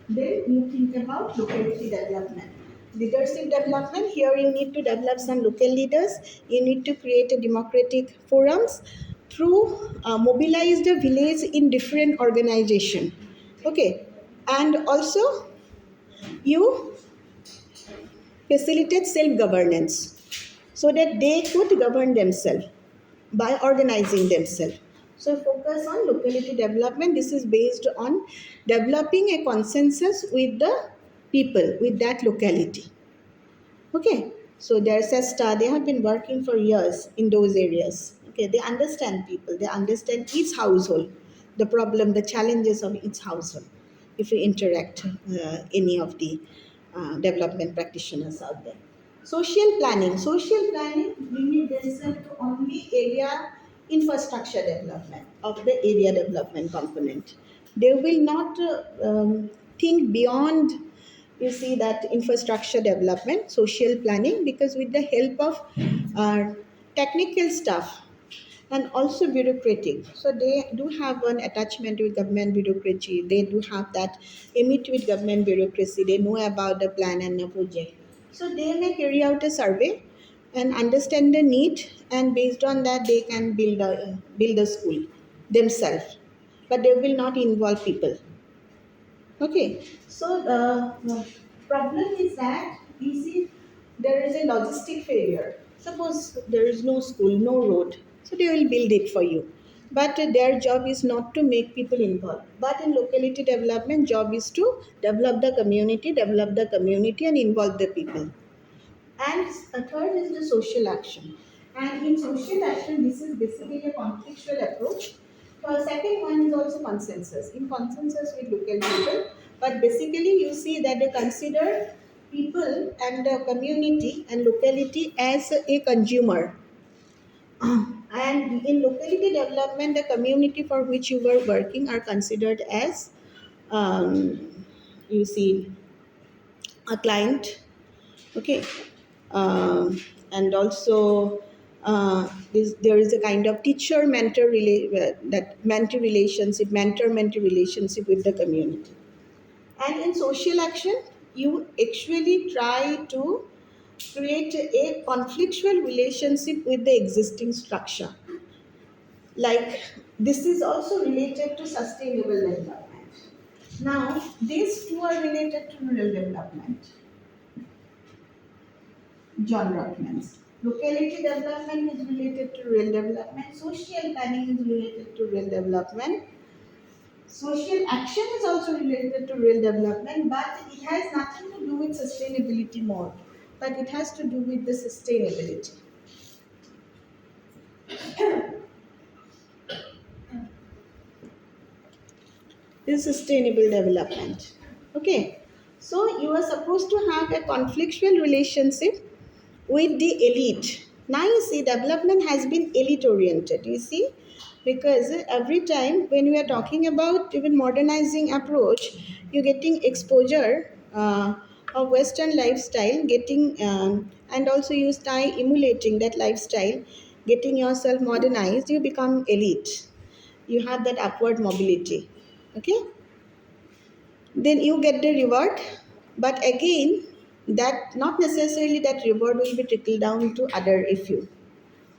then you think about locality development. Leadership development, here you need to develop some local leaders. You need to create a democratic forums through mobilize the village in different organization. Okay, and also you facilitate self-governance so that they could govern themselves by organizing themselves. So focus on locality development. This is based on developing a consensus with the people with that locality. Okay, so their SESTA, they have been working for years in those areas. Okay, they understand people, they understand each household, the problem, the challenges of each household. If you interact any of the development practitioners out there. Social planning limit themselves to only area infrastructure development of the area development component. They will not think beyond, you see, that infrastructure development, social planning, because with the help of technical stuff and also bureaucratic, so they do have an attachment with government bureaucracy, they do have that emit with government bureaucracy, they know about the plan and the project, so they may carry out a survey and understand the need, and based on that they can build a school themselves, but they will not involve people. Okay, so the problem is that you see there is a logistic failure. Suppose there is no school, no road, so they will build it for you. But their job is not to make people involved. But in locality development, job is to develop the community and involve the people. And a third is the social action. And in social action, this is basically a contextual approach. The second one is also consensus. In consensus with local people, but basically you see that they consider people and the community and locality as a consumer. And in locality development, the community for which you were working are considered as, you see, a client. Okay. And also, there is a kind of teacher mentor that mentor relationship, mentor mentee relationship with the community. And in social action, you actually try to create a conflictual relationship with the existing structure. Like, this is also related to sustainable development. Now, these two are related to rural development. John Rothmans. Locality development is related to rural development. Social planning is related to rural development. Social action is also related to rural development, but it has nothing to do with sustainability more. But it has to do with the sustainability. This is sustainable development. Okay. So you are supposed to have a conflictual relationship with the elite. Now you see, development has been elite oriented. You see, because every time when we are talking about even modernizing approach, you're getting exposure of Western lifestyle, getting and also you start emulating that lifestyle, getting yourself modernized. You become elite. You have that upward mobility. Okay, then you get the reward, but again, that not necessarily that reward will be trickled down to other if you.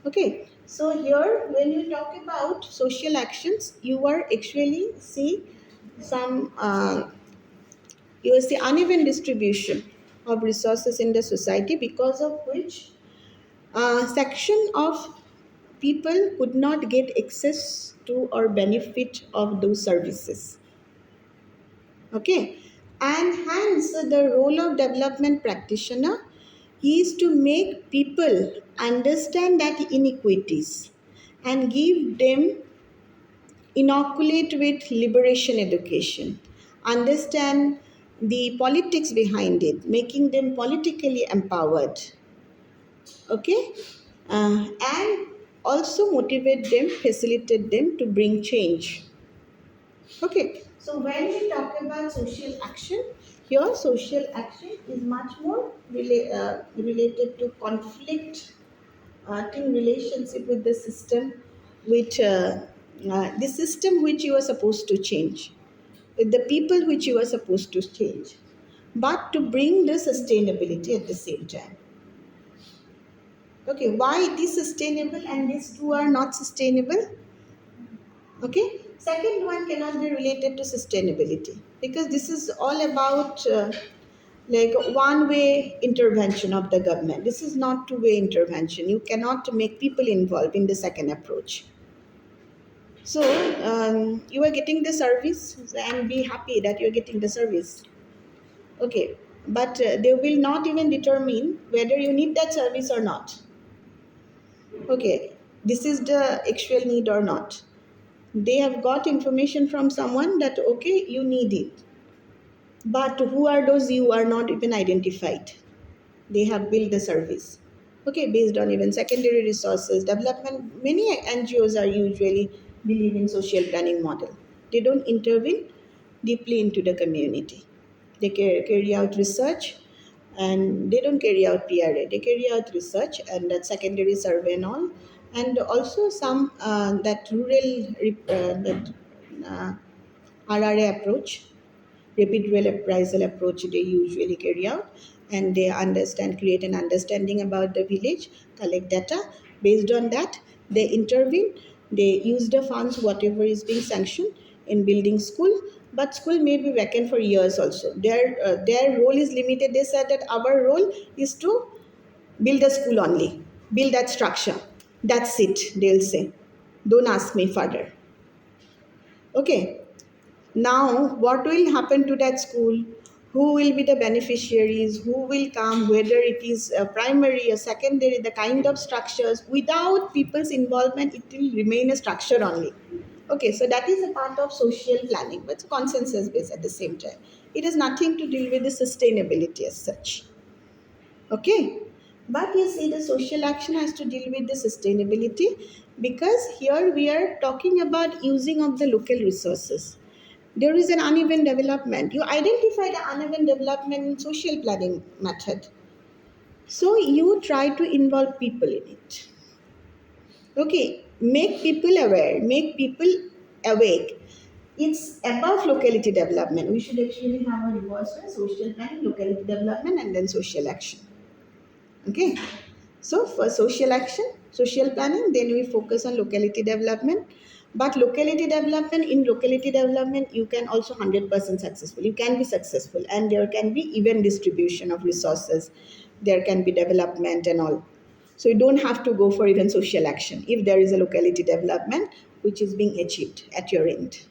Okay, so here when you talk about social actions, you are actually see some you will see uneven distribution of resources in the society, because of which section of people could not get access to or benefit of those services. Okay, and hence the role of development practitioner is to make people understand that inequities and give them, inoculate with liberation education, understand the politics behind it, making them politically empowered. Okay, and also motivate them, facilitate them to bring change. Okay, so when we talk about social action, here social action is much more related to conflict, in relationship with the system, the system which you are supposed to change, with the people which you are supposed to change, but to bring the sustainability at the same time. Okay, why it is sustainable and these two are not sustainable? Okay, second one cannot be related to sustainability, because this is all about like one way intervention of the government. This is not two-way intervention. You cannot make people involved in the second approach. So you are getting the service and be happy that you're getting the service. Okay, but they will not even determine whether you need that service or not. Okay, this is the actual need or not. They have got information from someone that okay, you need it, but who are those you are not even identified. They have built the service, okay, based on even secondary resources development. Many NGOs are usually believe in social planning model. They don't intervene deeply into the community. They carry out research, and they don't carry out PRA. They carry out research and that secondary survey and all, and also some that that uh, RRA approach, rapid real appraisal approach they usually carry out, and they understand, create an understanding about the village, collect data. Based on that, they intervene. They use the funds whatever is being sanctioned in building school, but school may be vacant for years also. Their role is limited. They said that our role is to build a school only, build that structure. That's it, they'll say. Don't ask me further. Okay, now, what will happen to that school? Who will be the beneficiaries? Who will come? Whether it is a primary or secondary, the kind of structures. Without people's involvement, it will remain a structure only. Okay, so that is a part of social planning, but it's consensus based at the same time. It has nothing to deal with the sustainability as such. Okay, But you see, the social action has to deal with the sustainability, because here we are talking about using of the local resources. There is an uneven development. You identify the uneven development in social planning method. So you try to involve people in it. Okay, make people aware, make people awake. It's above locality development. We should actually have a reverse way: social planning, locality development, and then social action. Okay, so for social action, social planning, then we focus on locality development. But locality development, in locality development, you can also 100% successful. You can be successful, and there can be even distribution of resources. There can be development and all. So you don't have to go for even social action if there is a locality development which is being achieved at your end.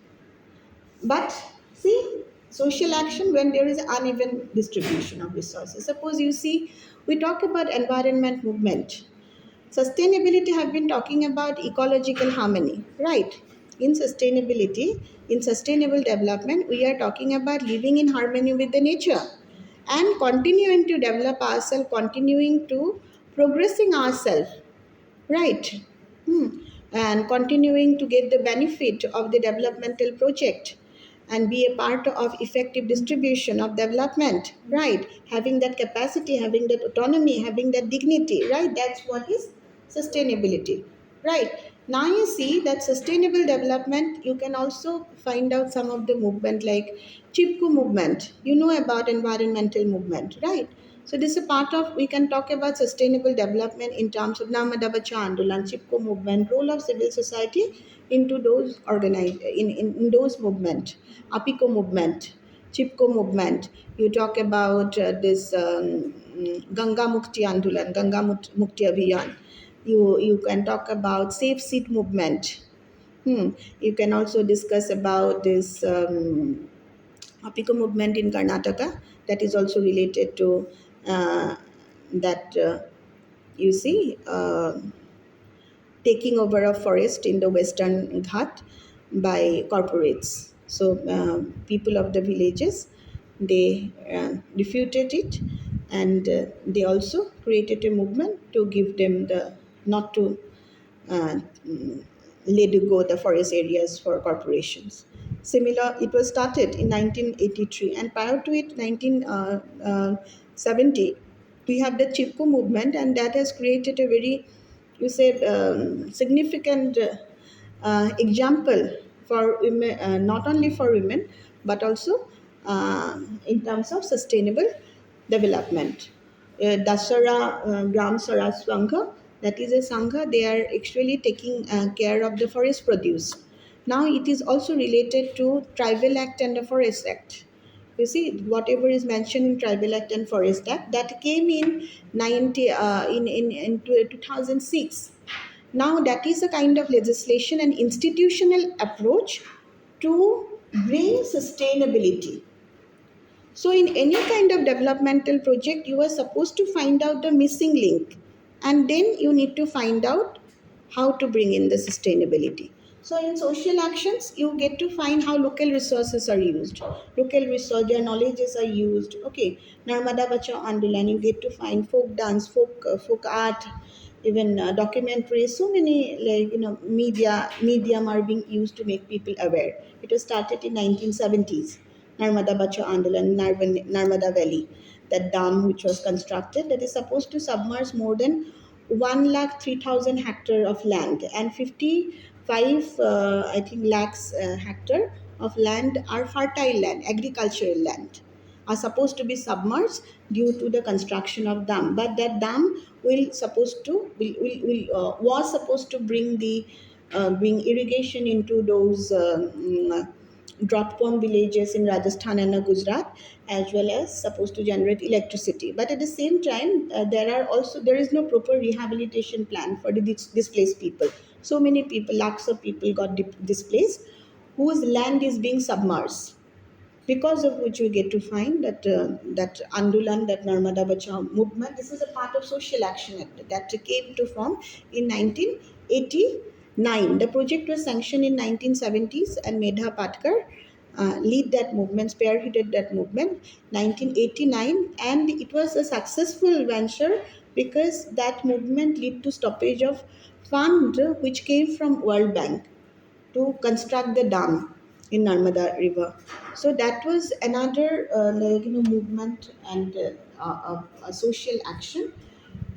But see, social action when there is uneven distribution of resources. Suppose you see, we talk about environment movement. Sustainability have been talking about ecological harmony, right? In sustainability, in sustainable development, we are talking about living in harmony with the nature and continuing to develop ourselves, continuing to progressing ourselves, right? Hmm. And continuing to get the benefit of the developmental project and be a part of effective distribution of development, right? Having that capacity, having that autonomy, having that dignity, right? That's what is sustainability, right? Now you see that sustainable development, you can also find out some of the movement like Chipko movement. You know about environmental movement, right? So this is a part of, we can talk about sustainable development in terms of Narmada Bacha Andolan, Chipko movement, role of civil society into those organized in those movement, Apiko movement, Chipko movement. You talk about this Ganga Mukti Andolan, Mukti Abhiyan. You can talk about safe seat movement. You can also discuss about this Apiko movement in Karnataka, that is also related to that you see taking over of forest in the Western Ghat by corporates. So people of the villages, they refuted it, and they also created a movement to give them the not to uh, mm, let go the forest areas for corporations. Similar, it was started in 1983, and prior to it, 1970, we have the Chipko movement, and that has created a very, you say, significant example for women, not only for women, but also in terms of sustainable development. Dasara Gram Swaraj Sangha, that is a Sangha, they are actually taking care of the forest produce. Now it is also related to Tribal Act and the Forest Act. You see, whatever is mentioned in Tribal Act and Forest Act, that came in 2006. Now that is a kind of legislation and institutional approach to bring sustainability. So, in any kind of developmental project, you are supposed to find out the missing link, and then you need to find out how to bring in the sustainability. So, in social actions, you get to find how local resources are used. Local resource, their knowledges are used. Okay, Narmada Bacha Andolan, you get to find folk dance, folk art, even documentaries. So many medium are being used to make people aware. It was started in 1970s. Narmada Bacha Andolan, Narmada Valley, that dam which was constructed, that is supposed to submerge more than 1,03,000 hectare of land, and 55 I think lakhs hectare of land are fertile land, agricultural land, are supposed to be submerged due to the construction of dam. But that dam was supposed to bring the bring irrigation into those drought prone villages in Rajasthan and Gujarat, as well as supposed to generate electricity. But at the same time, there is no proper rehabilitation plan for the displaced people. So many people, lakhs of people got displaced, whose land is being submerged, because of which we get to find that that Andolan, that Narmada Bachao movement, this is a part of social action that came to form in 1989. The project was sanctioned in 1970s, and Medha Patkar, lead that movement, spearheaded that movement, 1989, and it was a successful venture because that movement led to stoppage of fund which came from World Bank to construct the dam in Narmada River. So that was another movement and a social action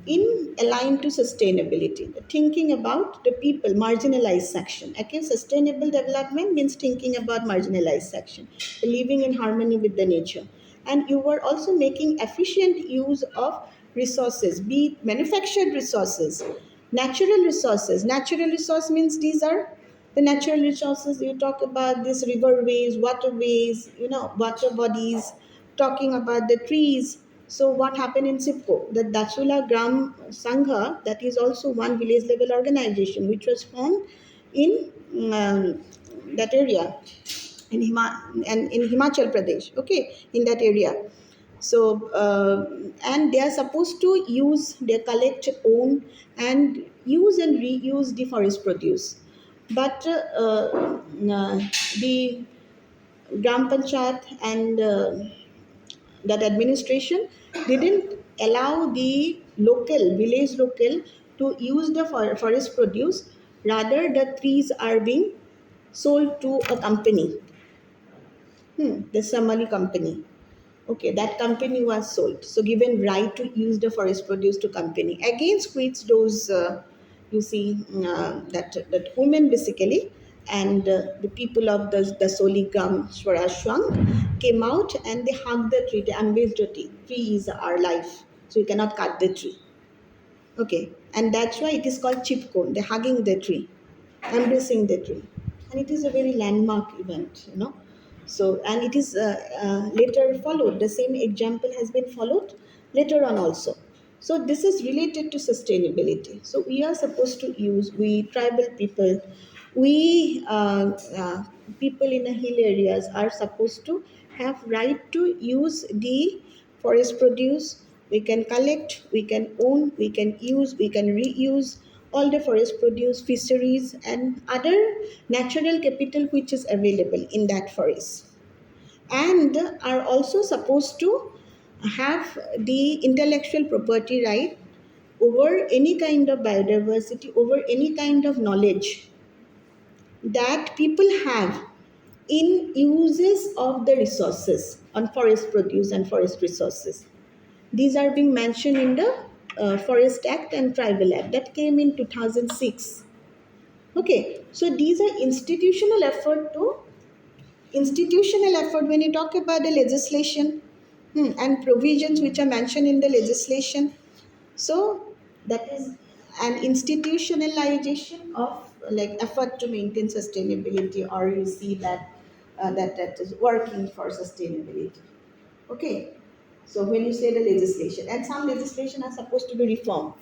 in aligned to sustainability, thinking about the people, marginalized section. Okay, sustainable development means thinking about marginalized section, living in harmony with the nature. And you were also making efficient use of resources, be it manufactured resources, natural resources. Natural resource means these are the natural resources. You talk about these riverways, waterways, water bodies, talking about the trees. So what happened in Sipco? The Dachula Gram Sangha, that is also one village level organization which was formed in that area in Himachal Pradesh, okay, in that area. So and they are supposed to they collect, own, and use and reuse the forest produce. But the Gram Panchayat and that administration didn't allow the village local to use the forest produce. Rather, the trees are being sold to a company, the Samali company. Okay, that company was sold. So given right to use the forest produce to company, against which those that women basically and the people of the Soligam Swarashwang came out and they hugged the tree. They embraced the tree. Tree is our life, so you cannot cut the tree. Okay, and that's why it is called chipko. They're hugging the tree, embracing the tree, and it is a very landmark event. So, and it is later followed. The same example has been followed later on also. So, this is related to sustainability. So, we are supposed to we tribal people, we people in the hill areas are supposed to have right to use the forest produce. We can collect, we can own, we can use, we can reuse all the forest produce, fisheries, and other natural capital which is available in that forest, and are also supposed to have the intellectual property right over any kind of biodiversity, over any kind of knowledge that people have in uses of the resources on forest produce and forest resources. These are being mentioned in the Forest Act and Tribal Act that came in 2006. Okay, so these are institutional effort when you talk about the legislation, and provisions which are mentioned in the legislation. So that is an institutionalization of like effort to maintain sustainability, or you see that that is working for sustainability. Okay, so when you say the legislation, and some legislation are supposed to be reformed,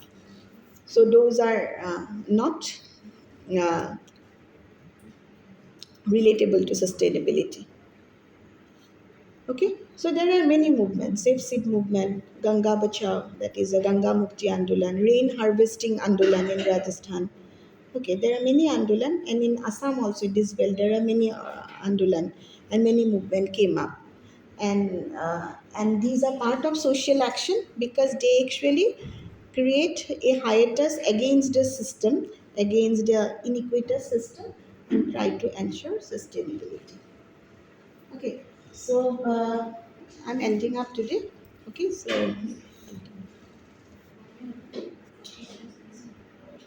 so those are not uh, relatable to sustainability. Okay, so there are many movements: Safe Seed movement, Ganga Bachao, that is a Ganga Mukti Andolan, rain harvesting Andolan in Rajasthan. Okay, there are many Andolan, and in Assam also it is well. There are many Andolan, and many movement came up, and these are part of social action because they actually create a hiatus against the system, against the iniquitous system, and try to ensure sustainability. Okay, so I'm ending up today. Okay, so